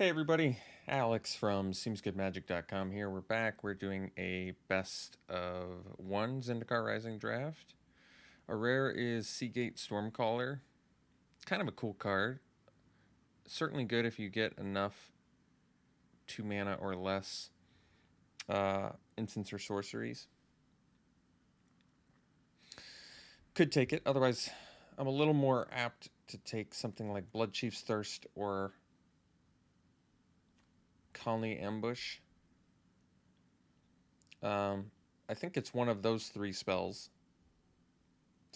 Hey everybody, Alex from SeemsGoodMagic.com here. We're back. We're doing a best of one Zendikar Rising draft. Our rare is Seagate Stormcaller. Kind of a cool card. Certainly good if you get enough 2 mana or less instants or sorceries. Could take it. Otherwise, I'm a little more apt to take something like Bloodchief's Thirst or Colony Ambush. I think it's one of those three spells.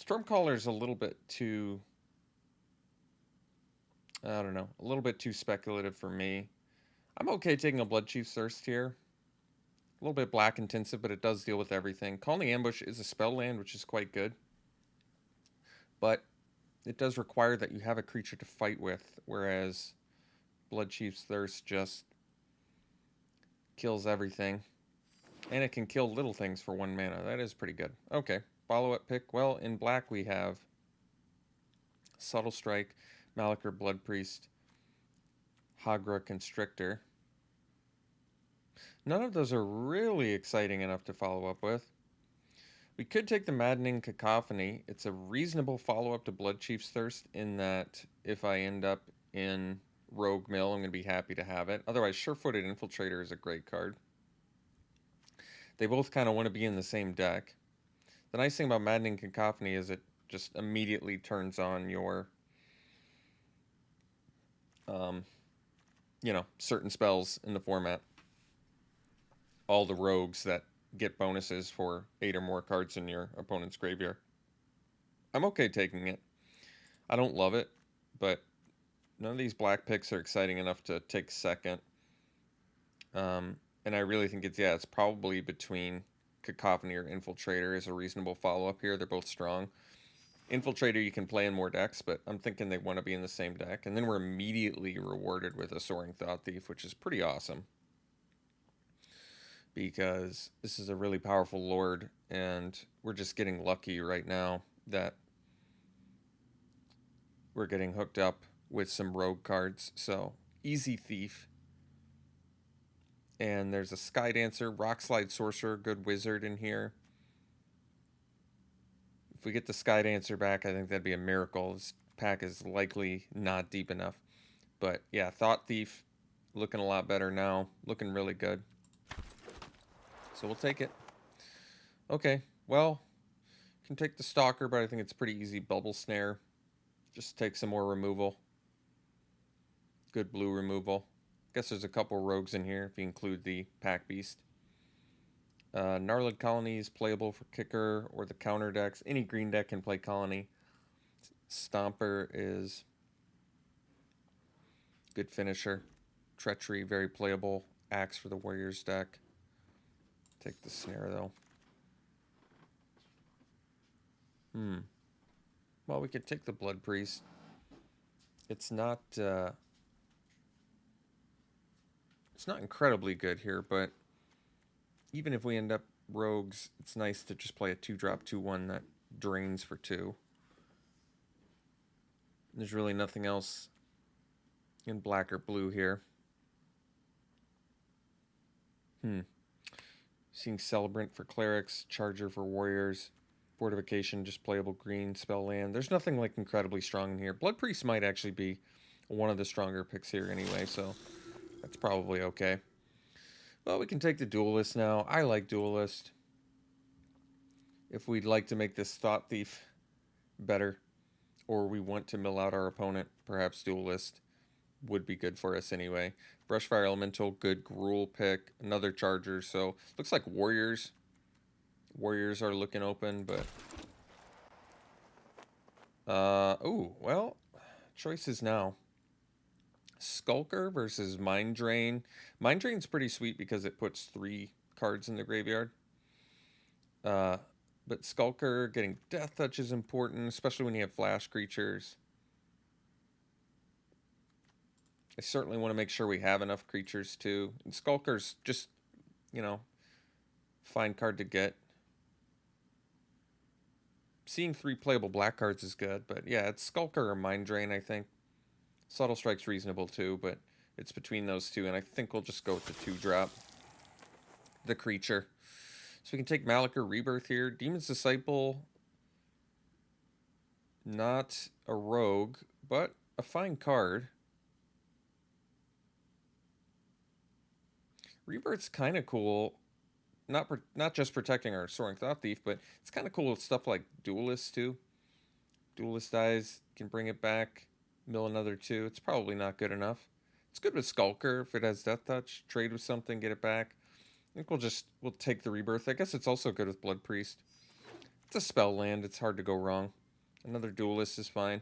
Stormcaller is a little bit too, I don't know, a little bit too speculative for me. I'm okay taking a Bloodchief's Thirst here. A little bit black intensive, but it does deal with everything. Colony Ambush is a spell land, which is quite good. But it does require that you have a creature to fight with, whereas Bloodchief's Thirst just kills everything. And it can kill little things for 1 mana. That is pretty good. Okay, follow-up pick. Well, in black we have Subtle Strike, Malachor Blood Priest, Hagra Constrictor. None of those are really exciting enough to follow up with. We could take the Maddening Cacophony. It's a reasonable follow-up to Bloodchief's Thirst in that if I end up in Rogue Mill, I'm going to be happy to have it. Otherwise, Sure-Footed Infiltrator is a great card. They both kind of want to be in the same deck. The nice thing about Maddening Cacophony is it just immediately turns on your, certain spells in the format. All the rogues that get bonuses for 8 or more cards in your opponent's graveyard. I'm okay taking it. I don't love it, but none of these black picks are exciting enough to take second. And I really think it's probably between Cacophony or Infiltrator is a reasonable follow-up here. They're both strong. Infiltrator you can play in more decks, but I'm thinking they want to be in the same deck. And then we're immediately rewarded with a Soaring Thought Thief, which is pretty awesome. Because this is a really powerful lord, and we're just getting lucky right now that we're getting hooked up with some rogue cards. So, easy thief. And there's a Sky Dancer, Rockslide Sorcerer, good wizard in here. If we get the Sky Dancer back, I think that'd be a miracle. This pack is likely not deep enough. But yeah, Thought Thief looking a lot better now. Looking really good. So we'll take it. Okay, well, can take the Stalker, but I think it's pretty easy. Bubble Snare. Just take some more removal. Good blue removal. Guess there's a couple rogues in here if you include the Pack Beast. Gnarlid Colony is playable for kicker or the counter decks. Any green deck can play Colony. Stomper is good finisher. Treachery, very playable. Axe for the Warriors deck. Take the Snare, though. Well, we could take the Blood Priest. It's not incredibly good here, but even if we end up rogues, it's nice to just play a 2-drop 2/1 that drains for 2. There's really nothing else in black or blue here. Seeing Celebrant for clerics, Charger for warriors, Fortification, just playable green spell land. There's nothing like incredibly strong in here. Blood Priest might actually be one of the stronger picks here anyway, so that's probably okay. Well, we can take the Duelist now. I like Duelist. If we'd like to make this Thought Thief better, or we want to mill out our opponent, perhaps Duelist would be good for us anyway. Brushfire Elemental, good Gruul pick. Another Charger, so looks like Warriors. Warriors are looking open, but... well, choices now. Skulker versus Mind Drain. Mind Drain's pretty sweet because it puts 3 cards in the graveyard. But Skulker, getting Death Touch is important, especially when you have flash creatures. I certainly want to make sure we have enough creatures too. And Skulker's just, fine card to get. Seeing 3 playable black cards is good, but yeah, it's Skulker or Mind Drain, I think. Subtle Strike's reasonable too, but It's between those two, and I think we'll just go with the 2-drop. The creature. So we can take Malachor Rebirth here. Demon's Disciple, not a rogue, but a fine card. Rebirth's kind of cool. Not just protecting our Soaring Thought Thief, but it's kind of cool with stuff like Duelist too. Duelist dies, can bring it back, mill another 2. It's probably not good enough. It's good with Skulker if it has Death Touch. Trade with something, get it back. I think we'll take the Rebirth. I guess it's also good with Blood Priest. It's a spell land. It's hard to go wrong. Another Duelist is fine.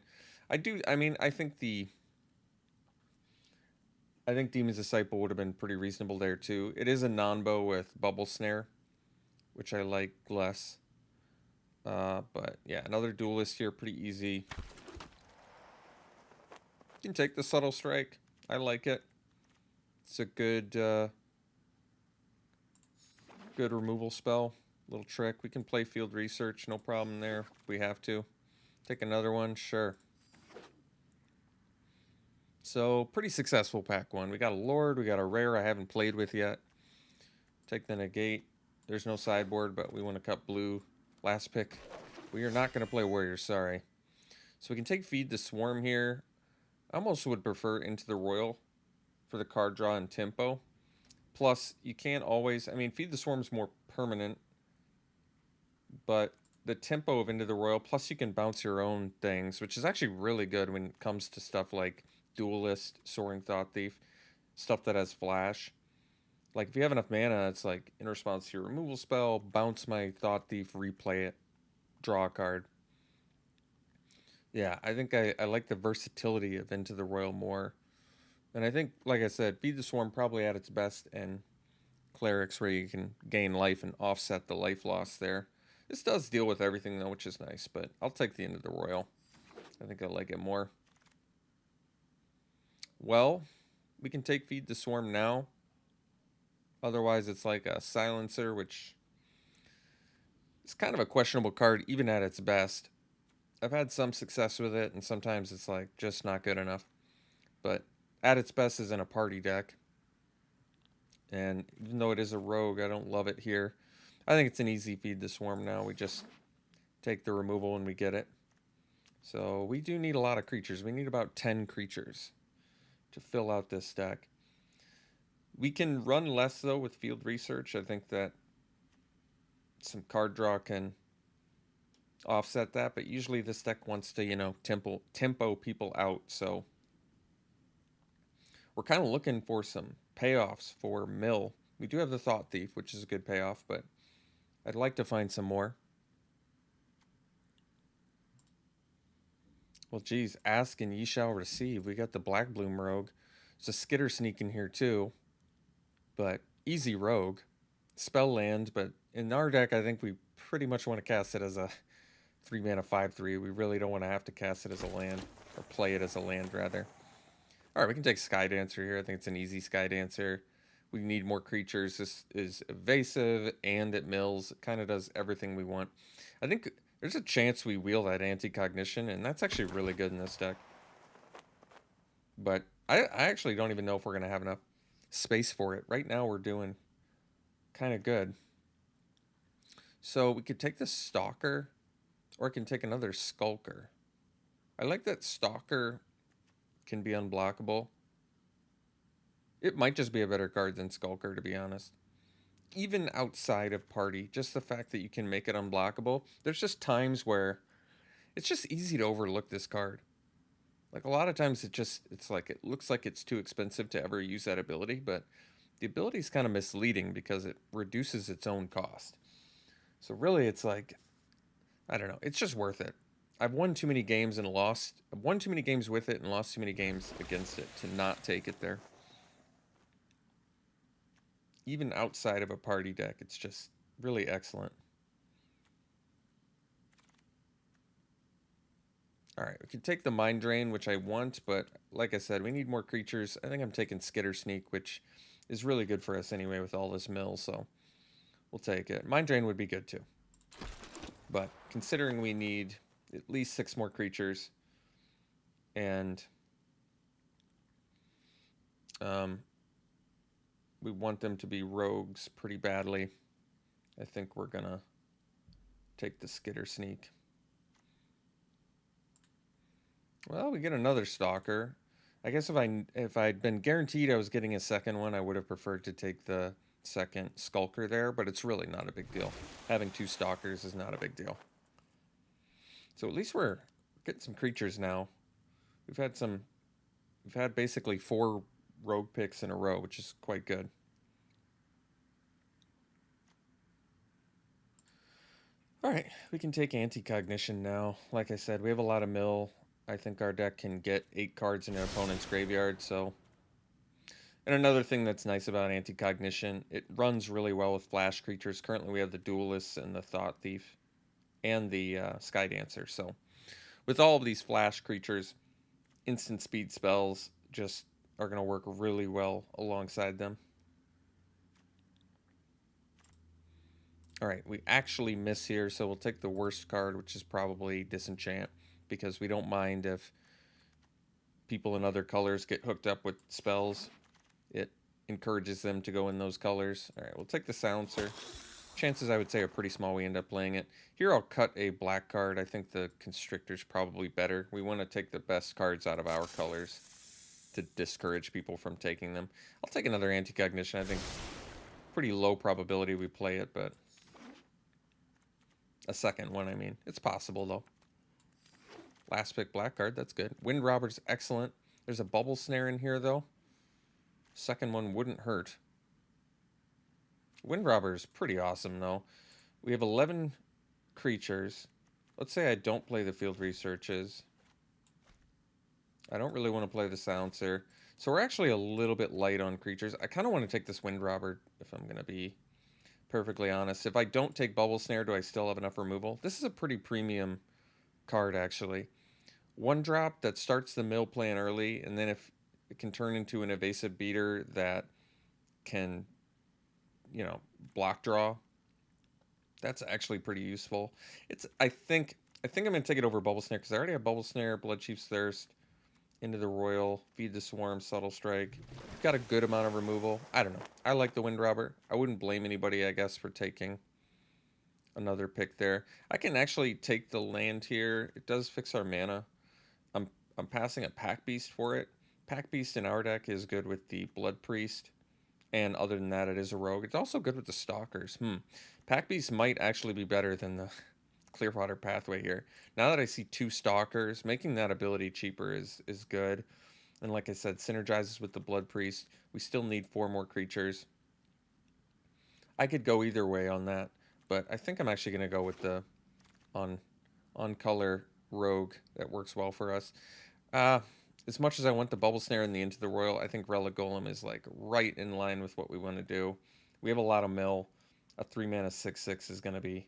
I think Demon's Disciple would have been pretty reasonable there too. It is a non-bow with Bubble Snare, which I like less. But yeah, another Duelist here, pretty easy. You can take the Subtle Strike. I like it. It's a good removal spell. Little trick. We can play Field Research, no problem there if we have to. Take another one, sure. So, pretty successful pack 1. We got a Lord, we got a Rare I haven't played with yet. Take the Negate. There's no sideboard, but we want to cut blue. Last pick. We are not going to play Warriors, sorry. So we can take Feed the Swarm here. I almost would prefer Into the Royal for the card draw and tempo. Plus, you can't always... Feed the Swarm is more permanent. But the tempo of Into the Royal, plus you can bounce your own things, which is actually really good when it comes to stuff like Duelist, Soaring Thought Thief, stuff that has flash. Like, if you have enough mana, it's like, in response to your removal spell, bounce my Thought Thief, replay it, draw a card. Yeah, I think I like the versatility of Into the Royal more. And I think, like I said, Feed the Swarm probably at its best, and Clerics, where you can gain life and offset the life loss there. This does deal with everything, though, which is nice, but I'll take the Into the Royal. I think I like it more. Well, we can take Feed the Swarm now. Otherwise, it's like a Silencer, which is kind of a questionable card, even at its best. I've had some success with it, and sometimes it's like just not good enough. But at its best is in a party deck. And even though it is a rogue, I don't love it here. I think it's an easy Feed the Swarm now. We just take the removal and we get it. So we do need a lot of creatures. We need about 10 creatures to fill out this deck. We can run less, though, with Field Research. I think that some card draw can offset that. But usually this deck wants to, tempo people out. So we're kind of looking for some payoffs for Mill. We do have the Thought Thief, which is a good payoff, but I'd like to find some more. Well, geez, ask and ye shall receive. We got the Black Bloom Rogue. There's a Skitter Sneak in here too, but easy rogue. Spell land, but in our deck, I think we pretty much want to cast it as a 3-mana 5/3. We really don't want to have to cast it as a land, or play it as a land, rather. All right, we can take Sky Dancer here. I think it's an easy Sky Dancer. We need more creatures. This is evasive, and it mills. It kind of does everything we want. I think there's a chance we wheel that Anti-Cognition, and that's actually really good in this deck. But I actually don't even know if we're going to have enough space for it. Right now we're doing kind of good. So we could take the Stalker, or I can take another Skulker. I like that Stalker can be unblockable. It might just be a better card than Skulker, to be honest. Even outside of party, just the fact that you can make it unblockable. There's just times where it's just easy to overlook this card. Like, a lot of times it's like, it looks like it's too expensive to ever use that ability, but the ability is kind of misleading because it reduces its own cost. So really, it's like, I don't know, it's just worth it. I've won too many games and lost. I've won too many games with it and lost too many games against it to not take it there. Even outside of a party deck, it's just really excellent. All right, we can take the Mind Drain, which I want, but like I said, we need more creatures. I think I'm taking Skitter Sneak, which is really good for us anyway with all this mill, so we'll take it. Mind Drain would be good too. But considering we need at least 6 more creatures, and Um, we want them to be rogues pretty badly. I think we're gonna take the Skitter Sneak. Well, we get another Stalker. I guess if I'd been guaranteed I was getting a second one, I would have preferred to take the second Skulker there, but it's really not a big deal. Having 2 Stalkers is not a big deal. So at least we're getting some creatures now. We've had basically 4 rogue picks in a row, which is quite good. Alright, we can take Anti-Cognition now. Like I said, we have a lot of mill. I think our deck can get 8 cards in an opponent's graveyard, so... And another thing that's nice about Anti-Cognition, it runs really well with flash creatures. Currently we have the Duelists and the Thought Thief and the Sky Dancer, so... With all of these flash creatures, instant speed spells just are going to work really well alongside them. Alright, we actually miss here, so we'll take the worst card, which is probably Disenchant, because we don't mind if people in other colors get hooked up with spells. It encourages them to go in those colors. Alright, we'll take the Silencer. Chances, I would say, are pretty small we end up playing it. Here I'll cut a black card. I think the Constrictor's probably better. We want to take the best cards out of our colors to discourage people from taking them. I'll take another Anti-Cognition. I think pretty low probability we play it, but... A second one, I mean. It's possible, though. Last pick black card, that's good. Wind Robber's excellent. There's a Bubble Snare in here, though. Second one wouldn't hurt. Wind Robber is pretty awesome, though. We have 11 creatures. Let's say I don't play the Field Researches. I don't really want to play the Silencer. So we're actually a little bit light on creatures. I kind of want to take this Wind Robber, if I'm going to be perfectly honest. If I don't take Bubble Snare, do I still have enough removal? This is a pretty premium card, actually. 1-drop that starts the mill plan early, and then if it can turn into an evasive beater that can, you know, block draw, that's actually pretty useful. I think I'm going to take it over Bubble Snare, because I already have Bubble Snare, Bloodchief's Thirst, Into the Royal, Feed the Swarm, Subtle Strike. Got a good amount of removal. I don't know. I like the Wind Robber. I wouldn't blame anybody, I guess, for taking another pick there. I can actually take the land here. It does fix our mana. I'm passing a Pack Beast for it. Pack Beast in our deck is good with the Blood Priest. And other than that, it is a rogue. It's also good with the Stalkers. Pack Beast might actually be better than the Clearwater Pathway here. Now that I see 2 Stalkers, making that ability cheaper is good. And like I said, synergizes with the Blood Priest. We still need 4 more creatures. I could go either way on that, but I think I'm actually going to go with the on color rogue. That works well for us. As much as I want the Bubble Snare and the Into the Royal, I think Relic Golem is like right in line with what we want to do. We have a lot of mill. A 3-mana 6/6 is going to be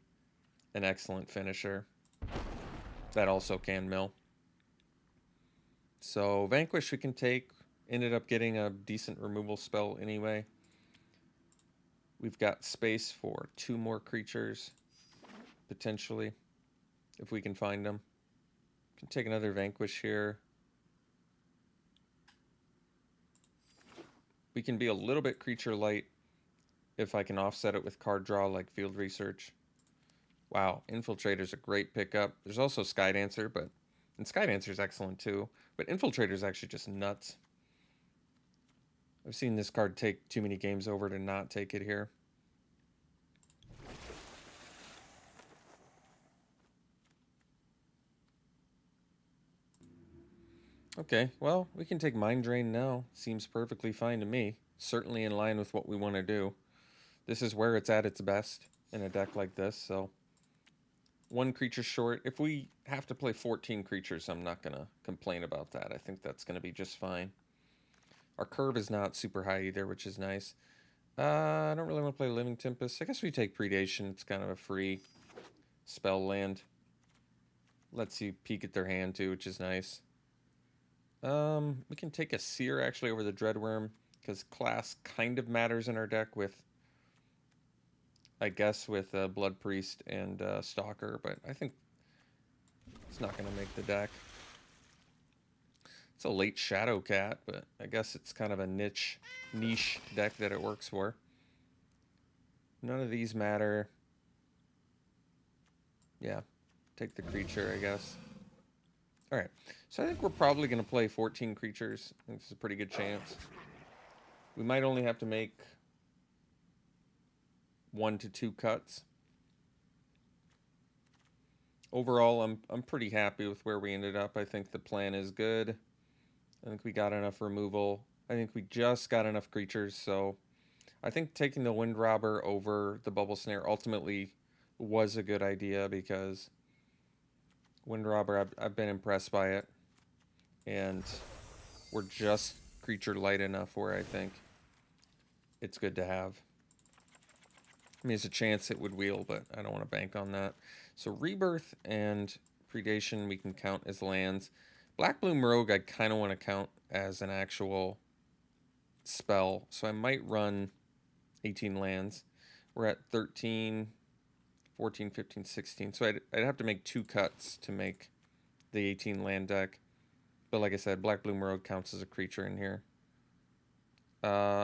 an excellent finisher. That also can mill. So Vanquish we can take. Ended up getting a decent removal spell anyway. We've got space for 2 more creatures, potentially, if we can find them. Can take another Vanquish here. We can be a little bit creature light if I can offset it with card draw like Field Research. Wow, Infiltrator's a great pickup. There's also Sky Dancer, and Sky Dancer's excellent too. But Infiltrator's actually just nuts. I've seen this card take too many games over to not take it here. Okay, well, we can take Mind Drain now. Seems perfectly fine to me. Certainly in line with what we want to do. This is where it's at its best in a deck like this, so 1 creature short. If we have to play 14 creatures, I'm not going to complain about that. I think that's going to be just fine. Our curve is not super high either, which is nice. I don't really want to play Living Tempest. I guess we take Predation. It's kind of a free spell land. Lets you peek at their hand too, which is nice. We can take a Seer actually over the Dreadworm, because class kind of matters in our deck with, I guess, with Blood Priest and Stalker, but I think it's not going to make the deck. It's a late Shadow Cat, but I guess it's kind of a niche deck that it works for. None of these matter. Yeah, take the creature, I guess. Alright, so I think we're probably going to play 14 creatures. I think this is a pretty good chance. We might only have to make 1 to 2 cuts. Overall, I'm pretty happy with where we ended up. I think the plan is good. I think we got enough removal. I think we just got enough creatures, so I think taking the Wind Robber over the Bubble Snare ultimately was a good idea, because Wind Robber, I've been impressed by it, and we're just creature light enough where I think it's good to have. I mean, there's a chance it would wheel, but I don't want to bank on that. So Rebirth and Predation we can count as lands. Black Bloom Rogue I kind of want to count as an actual spell, so I might run 18 lands. We're at 13, 14, 15, 16. So I'd have to make 2 cuts to make the 18 land deck. But like I said, Black Bloom Rogue counts as a creature in here.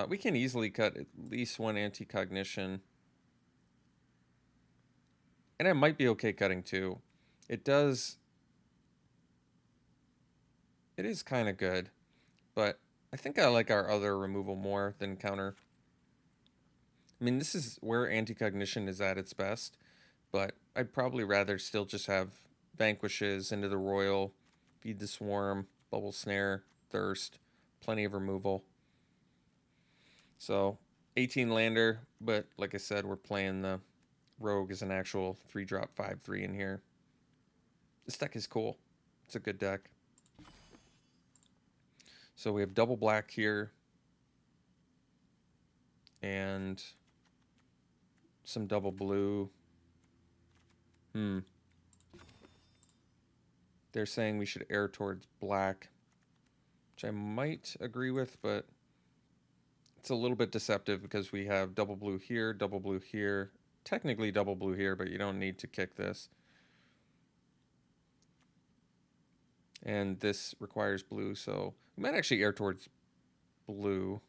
We can easily cut at least 1 Anti-Cognition. And I might be okay cutting 2. It is kind of good, but I think I like our other removal more than counter. I mean, this is where Anti-Cognition is at its best, but I'd probably rather still just have Vanquishes, Into the Royal, Feed the Swarm, Bubble Snare, Thirst, plenty of removal. So 18 lander, but like I said, we're playing the Rogue as an actual 3-drop 5/3 in here. This deck is cool. It's a good deck. So we have double black here, and some double blue. They're saying we should err towards black, which I might agree with, but it's a little bit deceptive because we have double blue here, technically double blue here, but you don't need to kick this. And this requires blue, so we might actually err towards blue.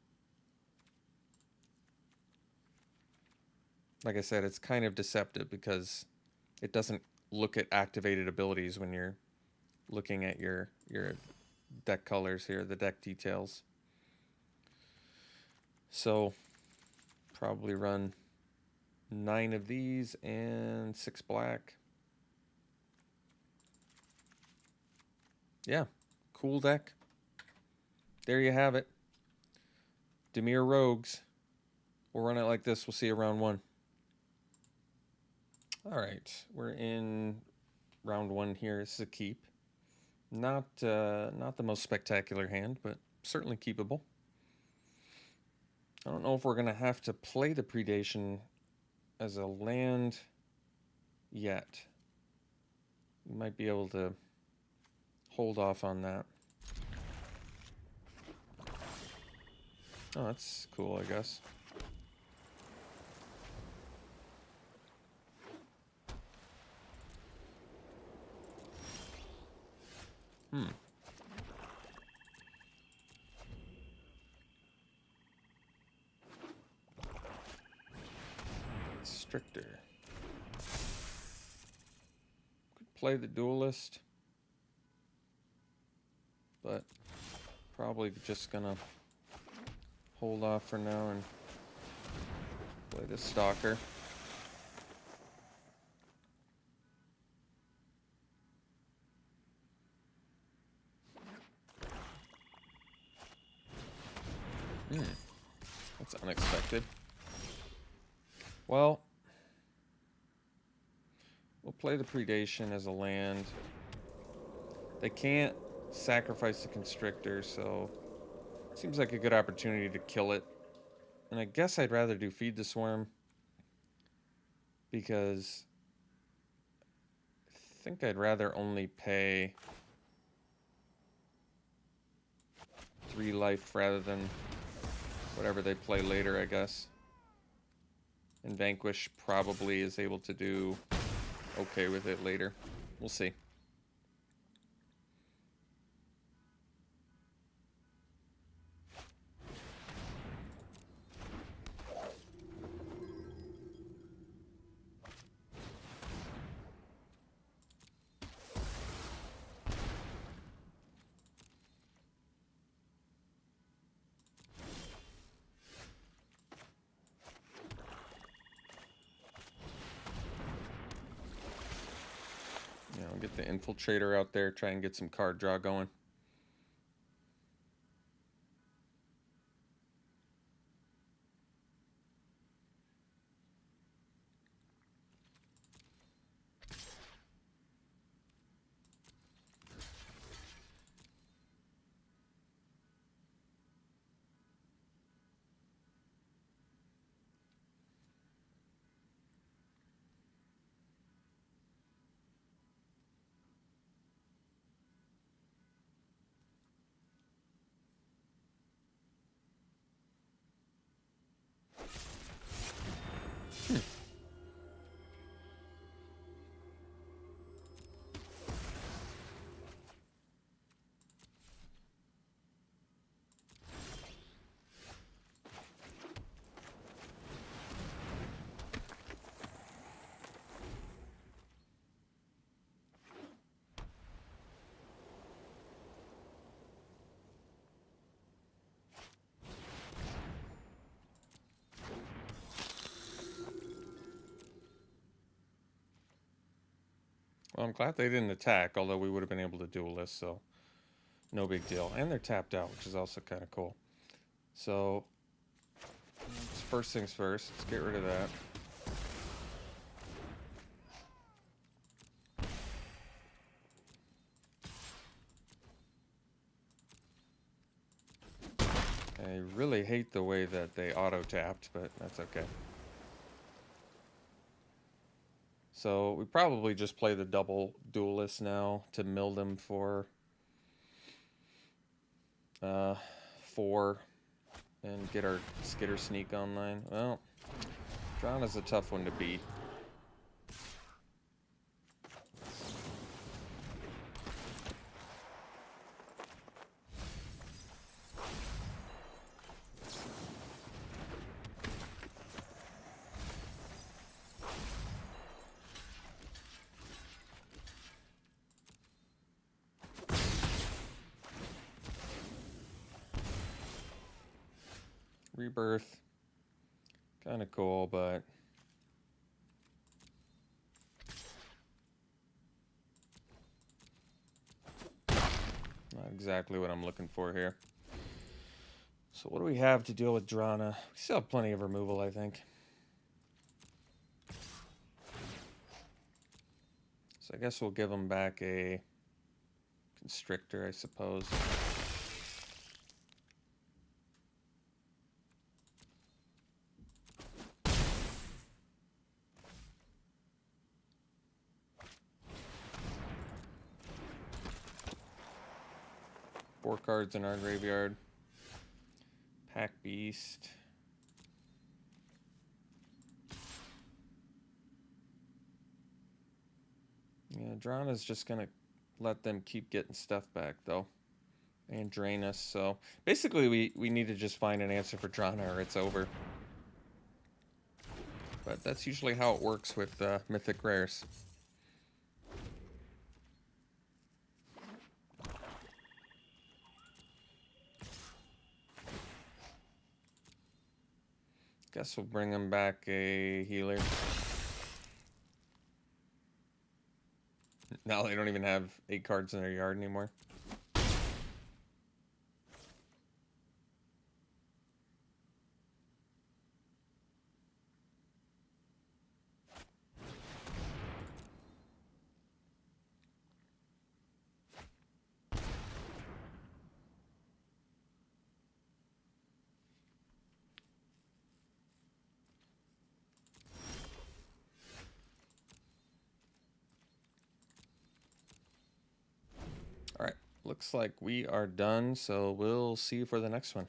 Like I said, it's kind of deceptive because it doesn't look at activated abilities when you're looking at your deck colors here, the deck details. So probably run 9 of these and 6 black. Yeah, cool deck. There you have it. Dimir Rogues. We'll run it like this. We'll see you round 1. All right, we're in round 1 here. This is a keep. Not the most spectacular hand, but certainly keepable. I don't know if we're going to have to play the Predation as a land yet. We might be able to hold off on that. Oh, that's cool, I guess. Stricter. Could play the Duelist, but probably just gonna hold off for now and play the Stalker. That's unexpected. Well, we'll play the Predation as a land. They can't sacrifice the Constrictor, so it seems like a good opportunity to kill it. And I guess I'd rather do Feed the Swarm, because I think I'd rather only pay 3 life rather than whatever they play later, I guess. And Vanquish probably is able to do okay with it later. We'll see. You know, get the infiltrator out there, try and get some card draw going. Well, I'm glad they didn't attack, although we would have been able to duel this, so no big deal. And they're tapped out, which is also kind of cool. So, first things first, let's get rid of that. I really hate the way that they auto-tapped, but that's okay. So we probably just play the double duelist now to mill them for 4 and get our skitter sneak online. Well, Drana's a tough one to beat. Rebirth, kind of cool, but not exactly what I'm looking for here. So what do we have to deal with Drana? We still have plenty of removal, I think. So I guess we'll give him back a Constrictor, I suppose. Four cards in our graveyard. Pack Beast. Yeah, Drana's just gonna let them keep getting stuff back though. And drain us, so basically we need to just find an answer for Drana or it's over. But that's usually how it works with Mythic Rares. Guess we'll bring him back a healer. Now they don't even have 8 cards in their yard anymore. Alright, looks like we are done, so we'll see you for the next one.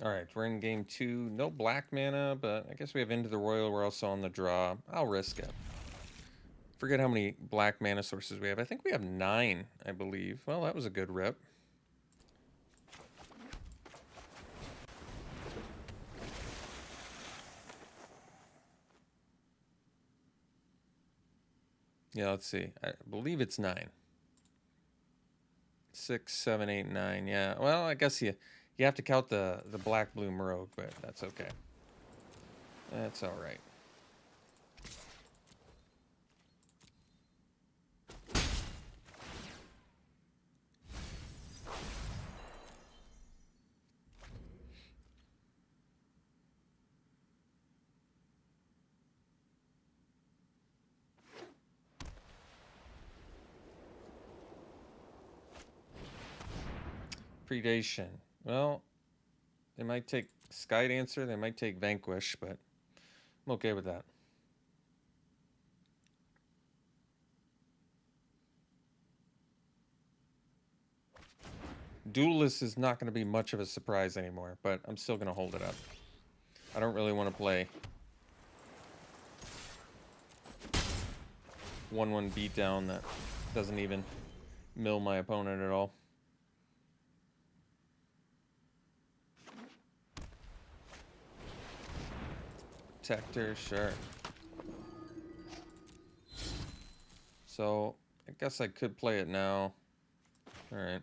Alright, we're in game 2. No black mana, but I guess we have Into the Royal. We're also on the draw. I'll risk it. Forget how many black mana sources we have. I think we have 9, I believe. Well, that was a good rip. Yeah, let's see. I believe it's 9. 6, 7, 8, 9. Yeah. Well, I guess you have to count the black bloom rogue, but that's okay. That's all right. Predation. Well, they might take Sky Dancer, they might take Vanquish, but I'm okay with that. Duelist is not going to be much of a surprise anymore, but I'm still going to hold it up. I don't really want to play 1-1 beatdown that doesn't even mill my opponent at all. Protector, sure. So, I guess I could play it now. Alright.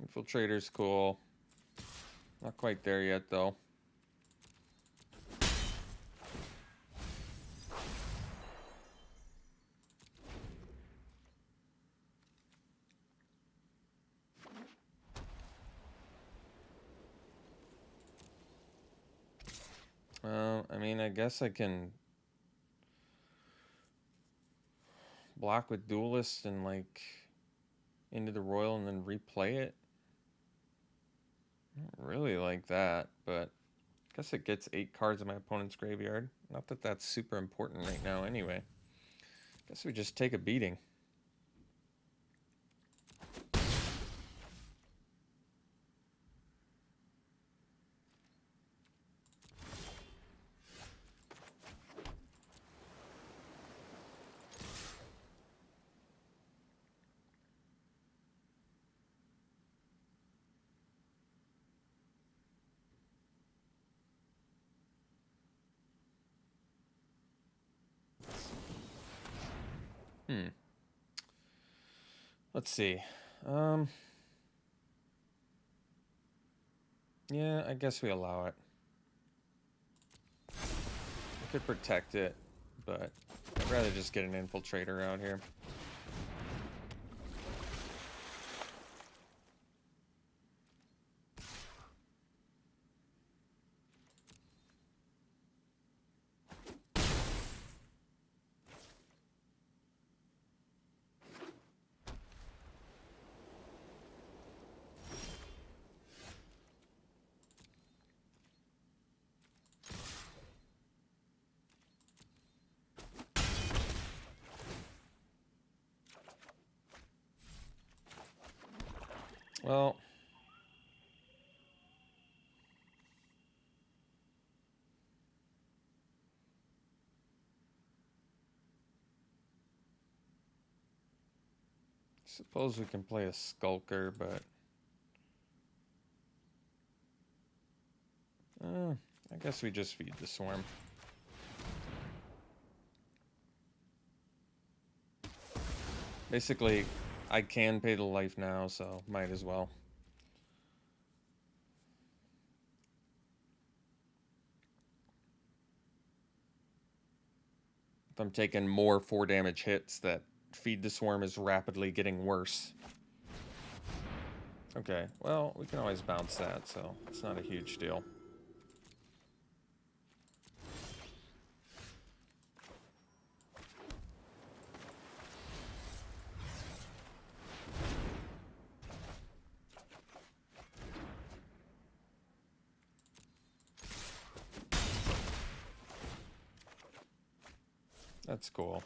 Infiltrator's cool. Not quite there yet, though. I mean, I guess I can block with Duelist and, like, into the Royal and then replay it. Not really like that, but I guess it gets 8 cards in my opponent's graveyard. Not that that's super important right now anyway. Guess we just take a beating. Let's see. Yeah, I guess we allow it. I could protect it, but I'd rather just get an infiltrator out here. Well, suppose we can play a Skulker, but I guess we just feed the Swarm. Basically, I can pay the life now, so might as well. If I'm taking more 4 damage hits, that feed the Swarm is rapidly getting worse. Okay, well, we can always bounce that, so it's not a huge deal. That's cool.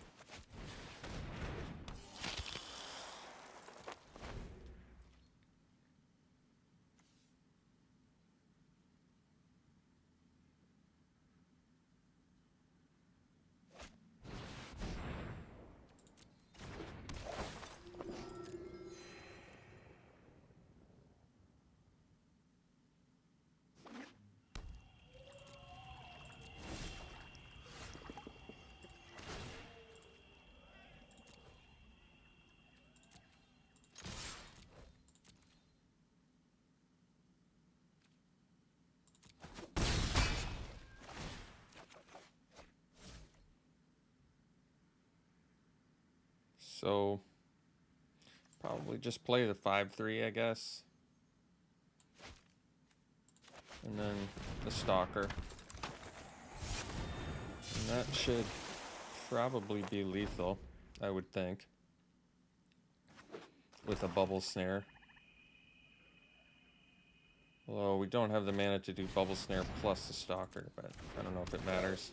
So, probably just play the 5/3, I guess. And then the Stalker. And that should probably be lethal, I would think, with a bubble snare. Although we don't have the mana to do bubble snare plus the stalker, but I don't know if it matters.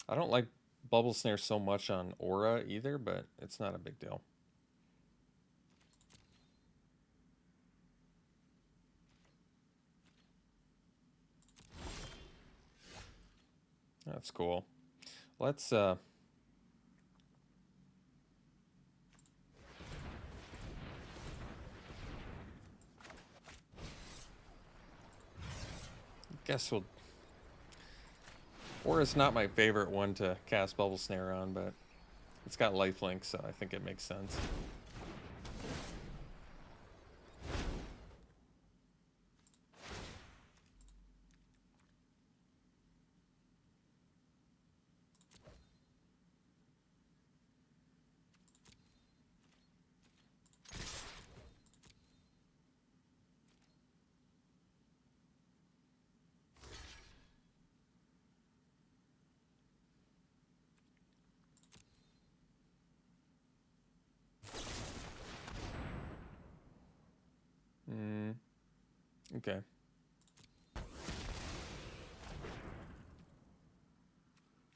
I don't like bubble snare so much on aura either, but it's not a big deal. That's cool. Let's guess we'll... Aura's not my favorite one to cast bubble snare on, but it's got lifelink, so I think it makes sense. Okay.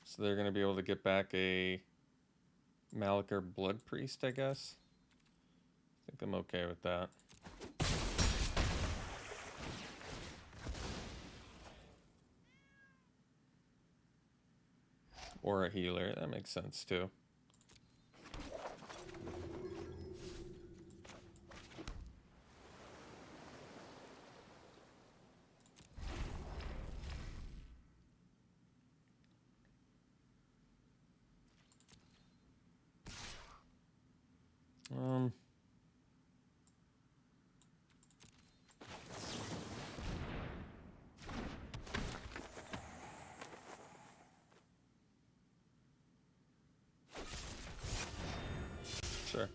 So they're going to be able to get back a Malakir Blood Priest, I guess. I think I'm okay with that. Or a healer, that makes sense too. Sure.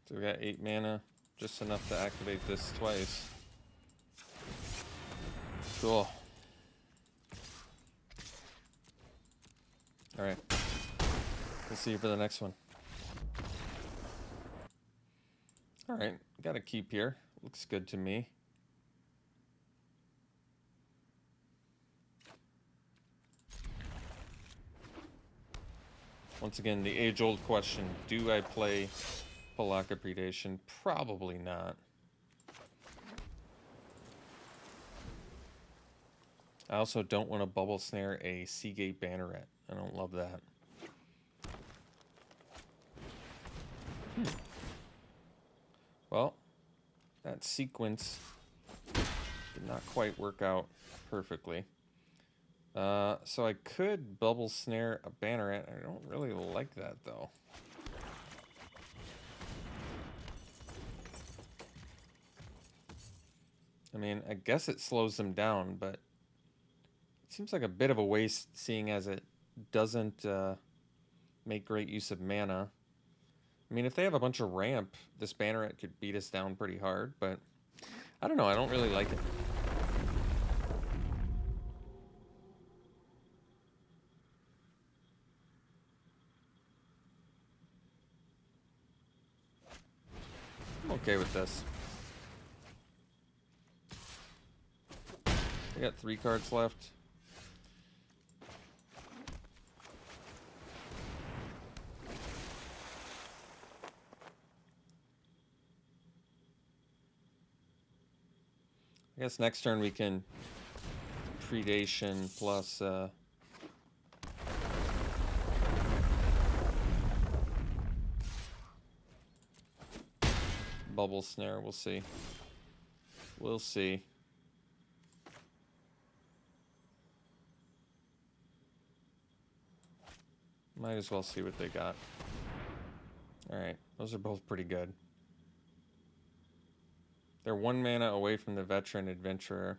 So we got 8 mana, just enough to activate this twice. Cool. Alright. We'll see you for the next one. Alright, got a keep here. Looks good to me. Once again, the age-old question, do I play Palaka Predation? Probably not. I also don't want to bubble snare a Seagate Banneret. I don't love that. Well, that sequence did not quite work out perfectly. So I could bubble snare a Banneret. I don't really like that, though. I mean, I guess it slows them down, but it seems like a bit of a waste, seeing as it doesn't make great use of mana. I mean, if they have a bunch of ramp, this Banneret could beat us down pretty hard, but I don't know. I don't really like it. I'm okay with this. I got 3 cards left. I guess next turn we can Predation plus bubble snare. We'll see. We'll see. Might as well see what they got. Alright, those are both pretty good. They're 1 mana away from the Veteran Adventurer.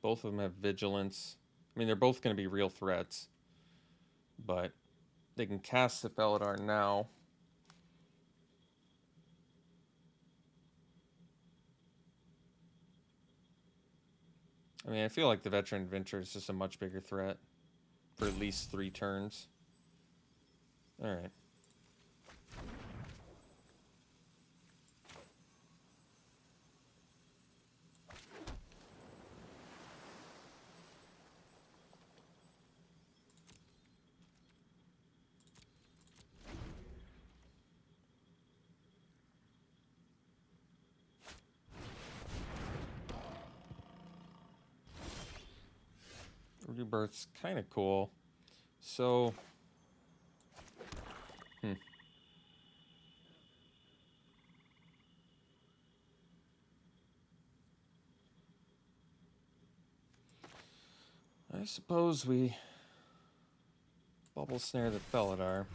Both of them have Vigilance. I mean, they're both going to be real threats. But they can cast the Felidar now. I mean, I feel like the Veteran Adventurer is just a much bigger threat for at least 3 turns. Alright. Rebirth's kind of cool. So, I suppose we Bubble Snare the Felidar.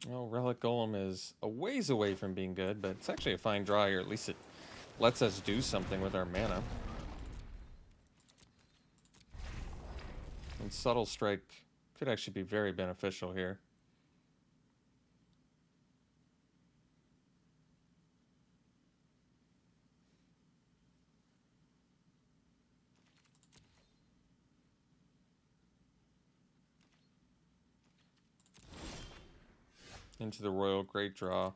Well, Relic Golem is a ways away from being good, but it's actually a fine draw here. At least it lets us do something with our mana. And Subtle Strike could actually be very beneficial here. Into the Royal, great draw.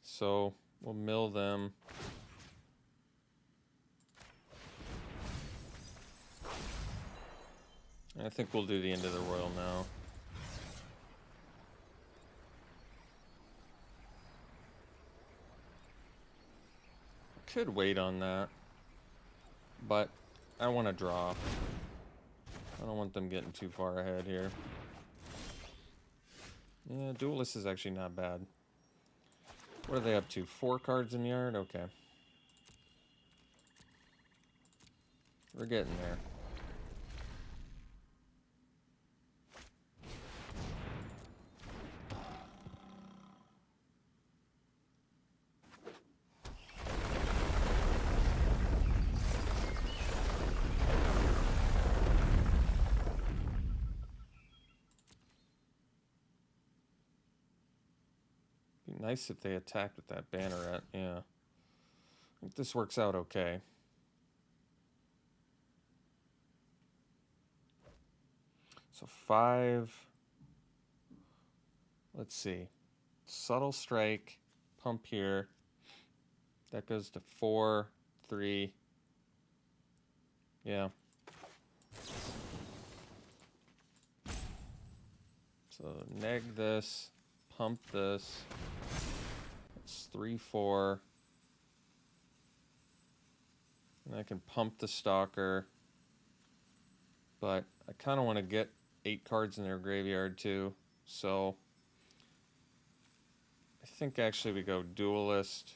So we'll mill them. I think we'll do the end of the Royal now. Could wait on that, but I want to draw. I don't want them getting too far ahead here. Yeah, Duelist is actually not bad. What are they up to? 4 cards in the yard? Okay. We're getting there. Be nice if they attacked with that Banneret, yeah. I think this works out okay. So 5. Let's see. Subtle Strike, pump here. That goes to 4, 3. Yeah. So neg this, pump this. It's 3, 4. And I can pump the Stalker. But I kind of want to get 8 cards in their graveyard too. So I think actually we go Duelist.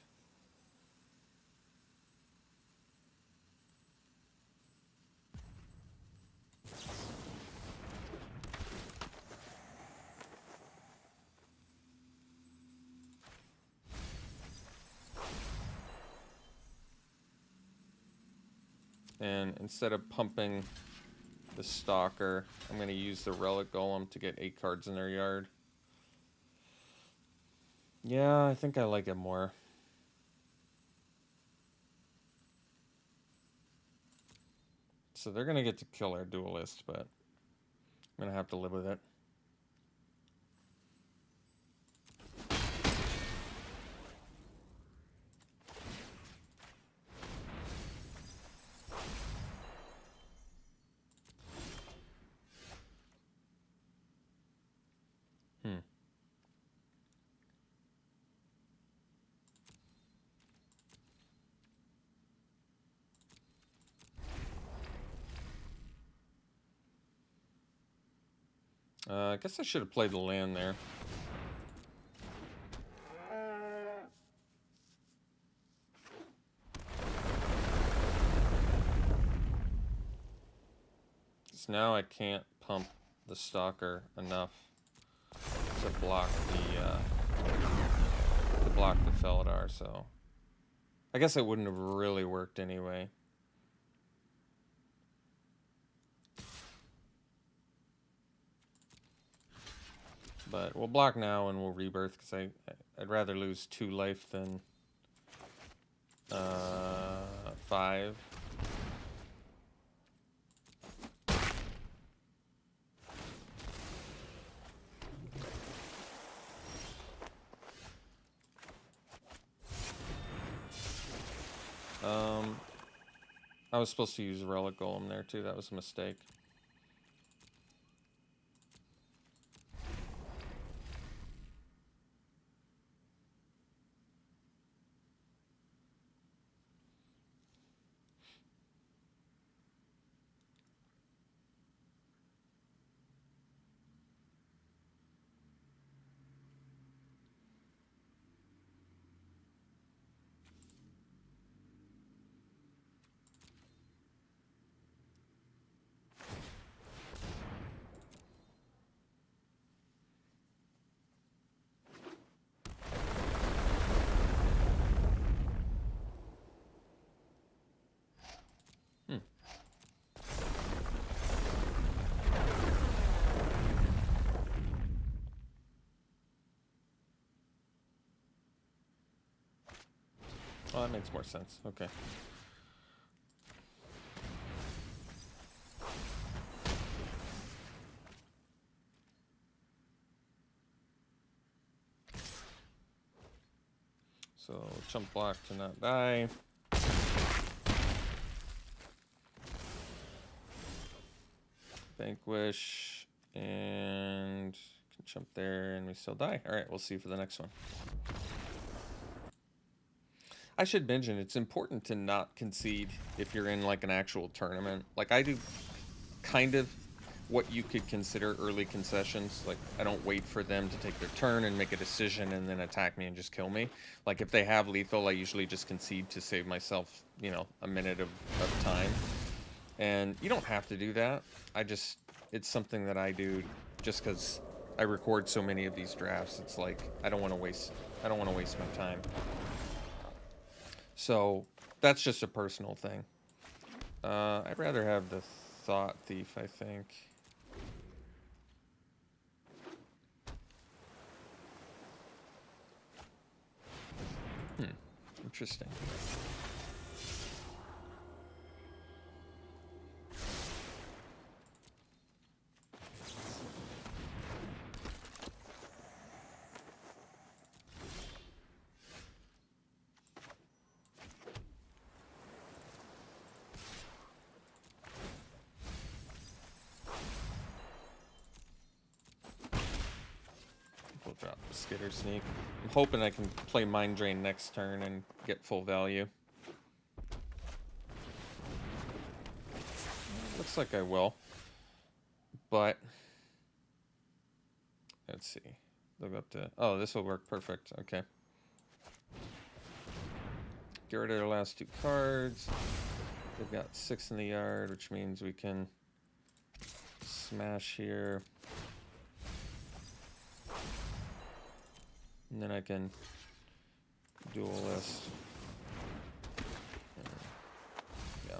And instead of pumping the Stalker, I'm going to use the Relic Golem to get 8 cards in their yard. Yeah, I think I like it more. So they're going to get to kill our Duelist, but I'm going to have to live with it. I guess I should have played the land there. Because now I can't pump the stalker enough to block the Felidar, so I guess it wouldn't have really worked anyway. But we'll block now and we'll rebirth, because I'd rather lose 2 life than 5. I was supposed to use Relic Golem there too. That was a mistake. Oh, that makes more sense. Okay. So, chump block to not die. Vanquish. And can jump there and we still die. Alright, we'll see for the next one. I should mention, it's important to not concede if you're in like an actual tournament. Like I do kind of what you could consider early concessions. Like I don't wait for them to take their turn and make a decision and then attack me and just kill me. Like if they have lethal, I usually just concede to save myself, you know, a minute of time. And you don't have to do that. It's something that I do just because I record so many of these drafts. It's like I don't want to waste my time. So that's just a personal thing. I'd rather have the Thought Thief, I think. Interesting. We'll drop the Skitter Sneak. I'm hoping I can play Mind Drain next turn and get full value. Looks like I will. But let's see. They'll go up to... Oh, this will work perfect. Okay. Get rid of their last 2 cards. They've got 6 in the yard, which means we can smash here. And then I can dual list. Yeah.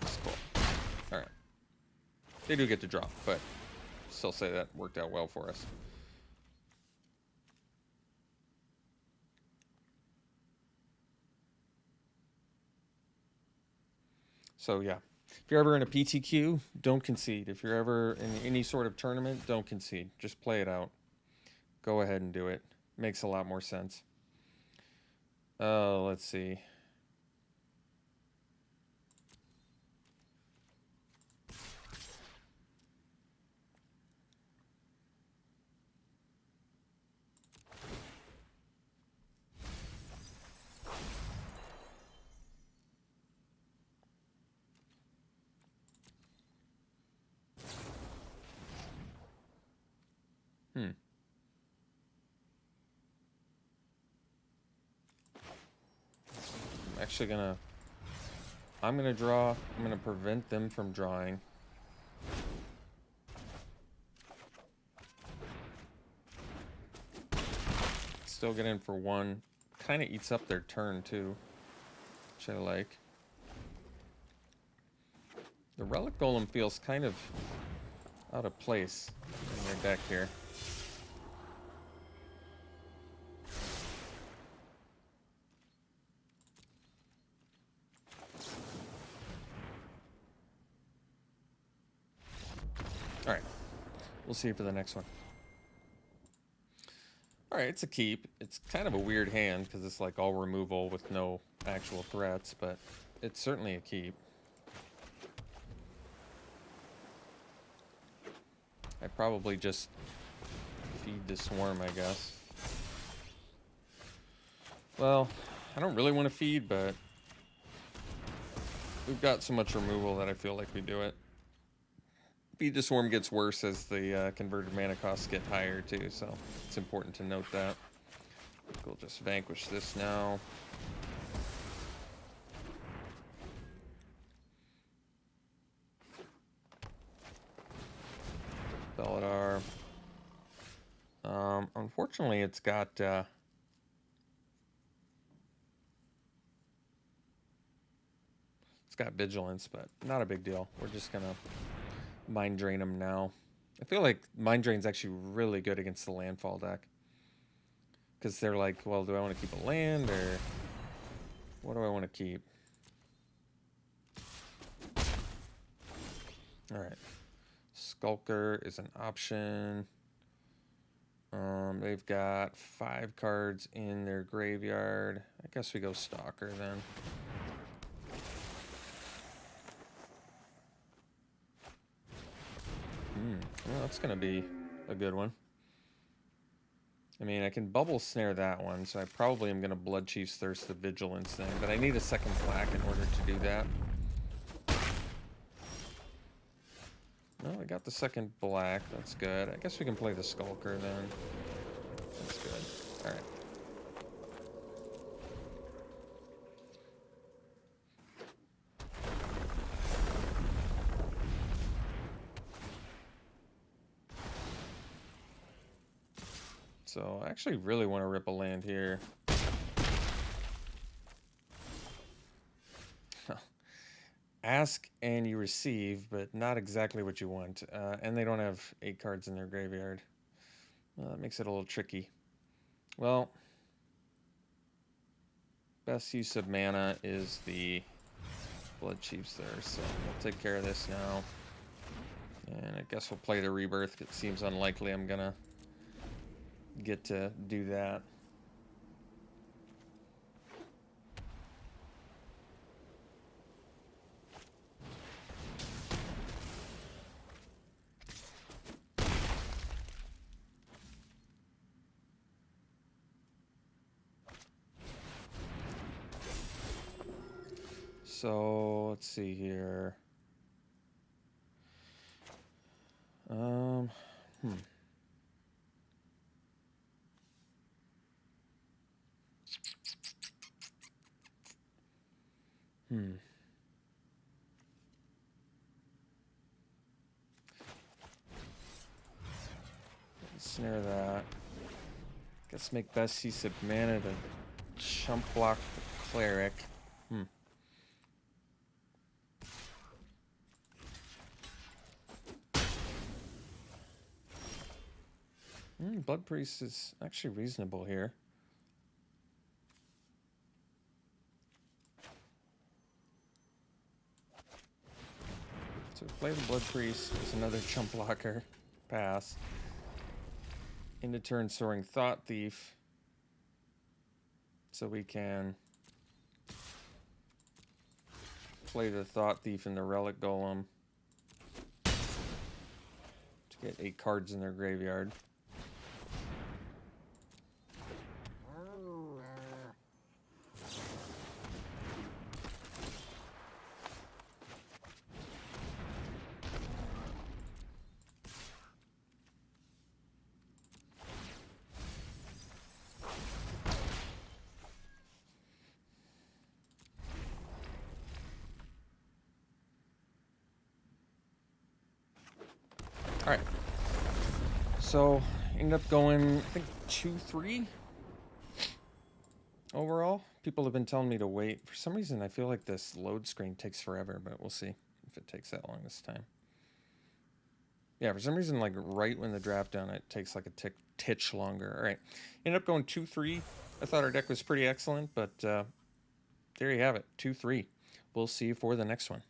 That's cool. Alright. They do get to draw, but still say that worked out well for us. So yeah. If you're ever in a PTQ, don't concede. If you're ever in any sort of tournament, don't concede. Just play it out. Go ahead and do it. Makes a lot more sense. Let's see. actually gonna... I'm gonna draw. I'm gonna prevent them from drawing. Still get in for one. Kind of eats up their turn too, which I like. The Relic Golem feels kind of out of place in their deck here. Alright, we'll see for the next one. Alright, it's a keep. It's kind of a weird hand because it's like all removal with no actual threats, but it's certainly a keep. I probably just feed the swarm, I guess. Well, I don't really want to feed, but we've got so much removal that I feel like we do it. Feed the swarm gets worse as the converted mana costs get higher too, so it's important to note that. We'll just vanquish this now. Belladar. Unfortunately, it's got vigilance, but not a big deal. We're just gonna mind drain them now. I feel like mind drain's actually really good against the landfall deck, because they're like, well, do I want to keep a land or what do I want to keep? All right, Skulker is an option. They've got 5 cards in their graveyard. I guess we go Stalker then. Well, that's gonna be a good one. I mean, I can bubble snare that one, so I probably am gonna Blood Chief's Thirst the Vigilance thing, but I need a second black in order to do that. No, I got the second black. That's good. I guess we can play the Skulker then. That's good. All right. So I actually really want to rip a land here. Ask and you receive, but not exactly what you want. And they don't have 8 cards in their graveyard. That makes it a little tricky. Well, best use of mana is the Blood Chiefs there, so we'll take care of this now. And I guess we'll play the Rebirth. It seems unlikely I'm gonna get to do that. So let's see here. Snare that. Guess make best use of mana to chump block the cleric. Blood Priest is actually reasonable here. So play the Blood Priest. There's another chump blocker. Pass. Into turn, Soaring Thought Thief. So we can play the Thought Thief and the Relic Golem to get 8 cards in their graveyard. All right. So ended up going, I think 2-3 overall. People have been telling me to wait. For some reason, I feel like this load screen takes forever, but we'll see if it takes that long this time. Yeah, for some reason, like right when the draft done, it takes like a titch longer. All right, ended up going 2-3. I thought our deck was pretty excellent, but there you have it, 2-3. We'll see you for the next one.